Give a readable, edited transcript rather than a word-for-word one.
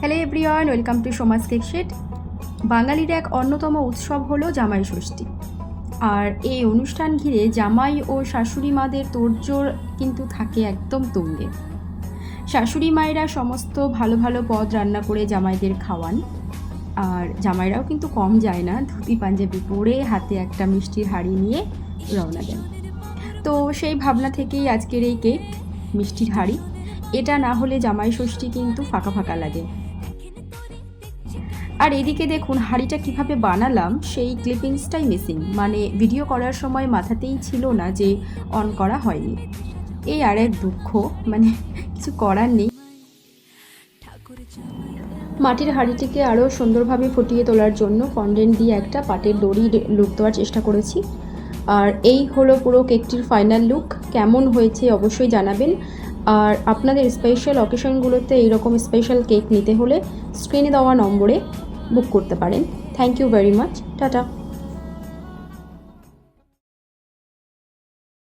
Hello everyone, welcome to Soma's cake shed. বাঙালির এক অন্যতম উৎসব হলো জামাই ষষ্ঠী। আর এই অনুষ্ঠান ঘিরে জামাই ও শাশুড়ি মাদের তোড়জোড় কিন্তু থাকে একদম তুঙ্গে। শাশুড়ি মায়েরা সমস্ত ভালো ভালো পদ রান্না করে জামাইদের খাওয়ান। আর জামাইরাও কিন্তু কম যায় না, ধুতি পাঞ্জাবি পরে হাতে একটা মিষ্টির হাঁড়ি নিয়ে রওনা দেন। তো সেই ভাবনা থেকেই আজকের এই কেক, মিষ্টির হাঁড়ি। এটা না হলে জামাই ষষ্ঠী কিন্তু ফাঁকা ফাঁকা লাগে। আর এদিকে দেখুন হাঁড়িটা কিভাবে বানালাম সেই ক্লিপিংসটাই মিসিং, মানে ভিডিও করার সময় মাথাতেই ছিল না যে অন করা হয়নি। এই আর এক দুঃখ, মানে কিছু করার নেই। মাটির হাঁড়িটিকে আরও সুন্দরভাবে ফুটিয়ে তোলার জন্য ফন্ডেন্ট দিয়ে একটা পাটের দড়ি লুক দেওয়ার চেষ্টা করেছি। আর এই হলো পুরো কেকটির ফাইনাল লুক। কেমন হয়েছে অবশ্যই জানাবেন। আর আপনাদের স্পেশাল অকেশনগুলোতে এইরকম স্পেশাল কেক নিতে হলে স্ক্রিনে দেওয়া নম্বরে বুক করতে পারেন। Thank you very much. Tata.